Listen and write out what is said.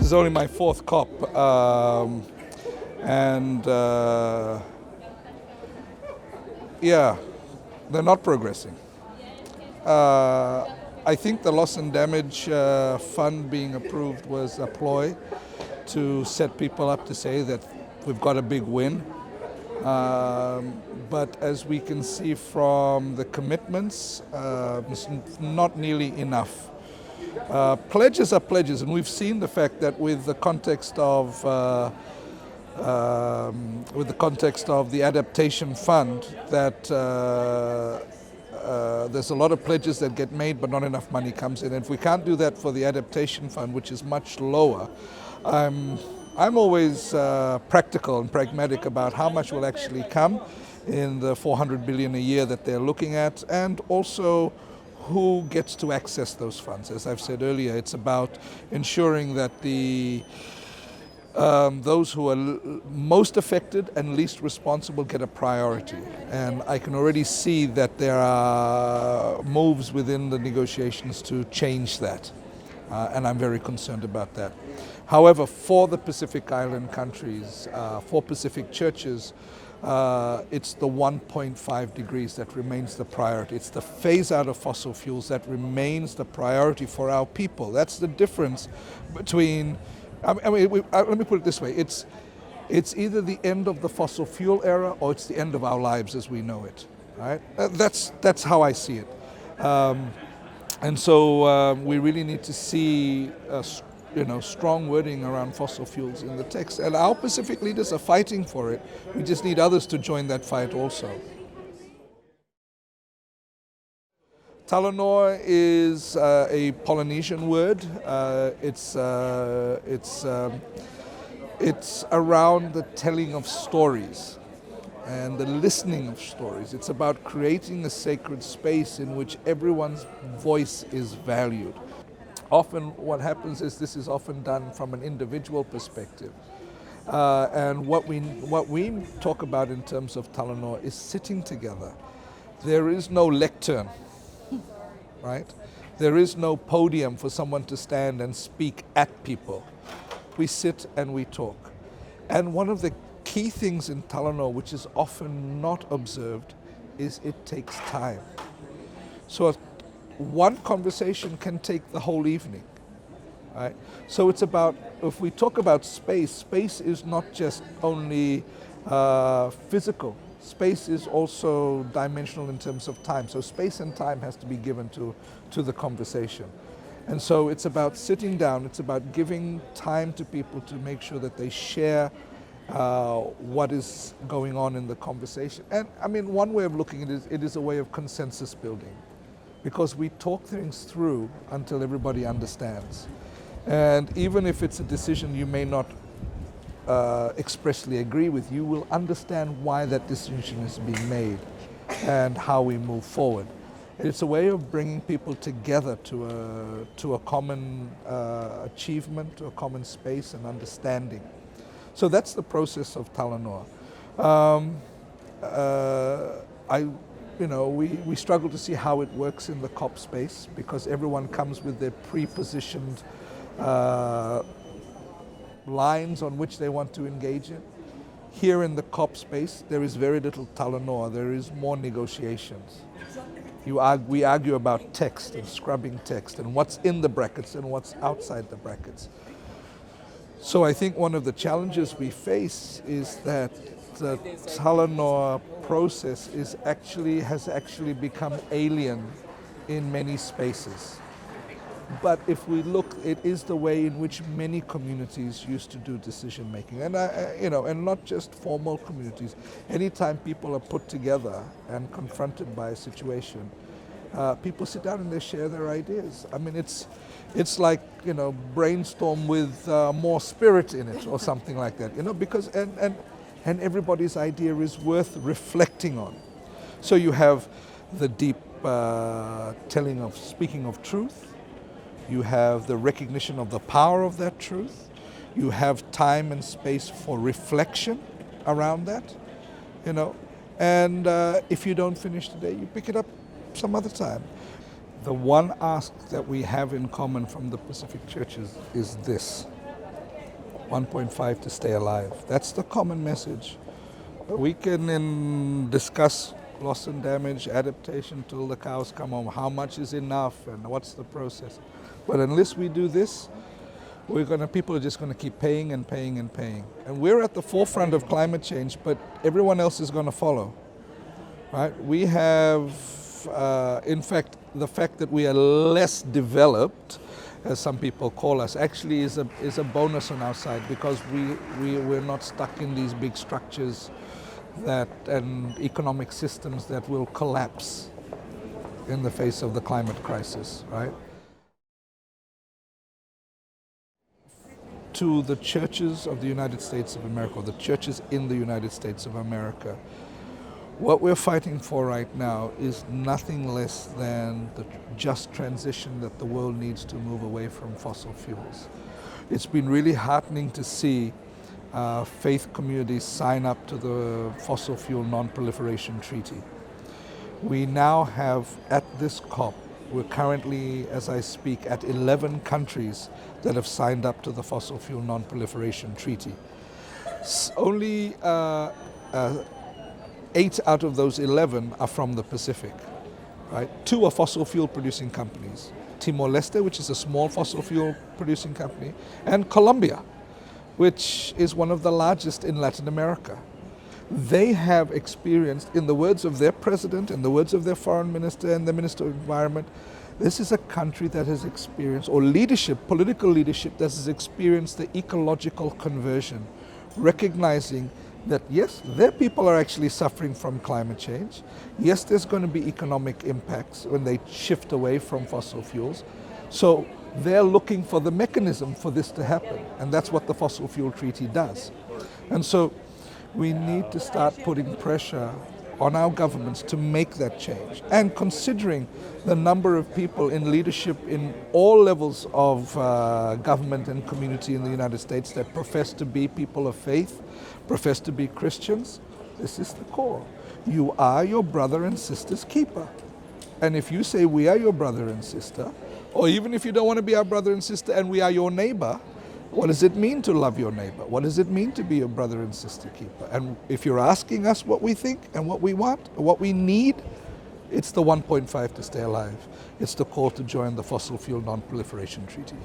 This is only my fourth COP, and yeah, they're not progressing. I think the loss and damage fund being approved was a ploy to set people up to say that we've got a big win. But as we can see from the commitments, it's not nearly enough. Pledges are pledges, and we've seen the fact that with the context of the adaptation fund, that there's a lot of pledges that get made, but not enough money comes in. And if we can't do that for the adaptation fund, which is much lower, I'm always practical and pragmatic about how much will actually come in the 400 billion a year that they're looking at, and also who gets to access those funds. As I've said earlier, it's about ensuring that those who are most affected and least responsible get a priority. And I can already see that there are moves within the negotiations to change that. And I'm very concerned about that. However, for the Pacific Island countries, for Pacific churches, it's the 1.5 degrees that remains the priority. It's the phase out of fossil fuels that remains the priority for our people. That's the difference between, let me put it this way. It's either the end of the fossil fuel era or it's the end of our lives as we know it. Right? That's how I see it. And so we really need to see strong wording around fossil fuels in the text. And our Pacific leaders are fighting for it. We just need others to join that fight also. Talanoa is a Polynesian word. It's around the telling of stories and the listening of stories. It's about creating a sacred space in which everyone's voice is valued. Often what happens is this is often done from an individual perspective. And what we talk about in terms of Talanoa is sitting together. There is no lectern, right? There is no podium for someone to stand and speak at people. We sit and we talk. And one of the key things in Talanoa, which is often not observed, is it takes time. So one conversation can take the whole evening, right? So it's about, if we talk about space, space is not just only physical. Space is also dimensional in terms of time. So space and time has to be given to the conversation. And so it's about sitting down, it's about giving time to people to make sure that they share what is going on in the conversation. And I mean, one way of looking at it is a way of consensus building, because we talk things through until everybody understands. And even if it's a decision you may not expressly agree with, you will understand why that decision is being made and how we move forward. It's a way of bringing people together to a common achievement, to a common space and understanding. So that's the process of Talanoa. We struggle to see how it works in the COP space, because everyone comes with their pre-positioned lines on which they want to engage in. Here in the COP space, there is very little Talanoa. There is more negotiations. We argue about text and scrubbing text and what's in the brackets and what's outside the brackets. So I think one of the challenges we face is that the Talanoa process has actually become alien in many spaces. But if we look, it is the way in which many communities used to do decision making, and and not just formal communities. Anytime people are put together and confronted by a situation, people sit down and they share their ideas. I mean, it's like brainstorm with more spirit in it or something like that. Because and everybody's idea is worth reflecting on. So you have the deep speaking of truth. You have the recognition of the power of that truth. You have time and space for reflection around that, And if you don't finish today, you pick it up some other time. The one ask that we have in common from the Pacific churches is this: 1.5 to stay alive. That's the common message. We can discuss loss and damage, adaptation till the cows come home, how much is enough and what's the process. But unless we do this, people are just going to keep paying and paying and paying. And we're at the forefront of climate change, but everyone else is going to follow. Right? We have, in fact, the fact that we are less developed, as some people call us, actually is a bonus on our side, because we're not stuck in these big structures and economic systems that will collapse in the face of the climate crisis, right? To the churches of the United States of America, or the churches in the United States of America, what we're fighting for right now is nothing less than the just transition that the world needs to move away from fossil fuels. It's been really heartening to see faith communities sign up to the Fossil Fuel Non-Proliferation Treaty. We now have, at this COP, we're currently, as I speak, at 11 countries that have signed up to the Fossil Fuel Non-Proliferation Treaty. Only 8 out of those 11 are from the Pacific, right? 2 are fossil fuel producing companies. Timor-Leste, which is a small fossil fuel producing company, and Colombia, which is one of the largest in Latin America. They have experienced, in the words of their president, in the words of their foreign minister and the minister of environment, this is a country that has experienced, or leadership, political leadership, that has experienced the ecological conversion, recognizing that yes, their people are actually suffering from climate change. Yes, there's going to be economic impacts when they shift away from fossil fuels. So they're looking for the mechanism for this to happen, and that's what the Fossil Fuel Treaty does. And so we need to start putting pressure on our governments to make that change. And considering the number of people in leadership in all levels of government and community in the United States that profess to be people of faith, profess to be Christians, this is the core. You are your brother and sister's keeper. And if you say we are your brother and sister, or even if you don't want to be our brother and sister and we are your neighbor, what does it mean to love your neighbor? What does it mean to be your brother and sister keeper? And if you're asking us what we think and what we want, or what we need, it's the 1.5 to stay alive. It's the call to join the Fossil Fuel Non-Proliferation Treaty.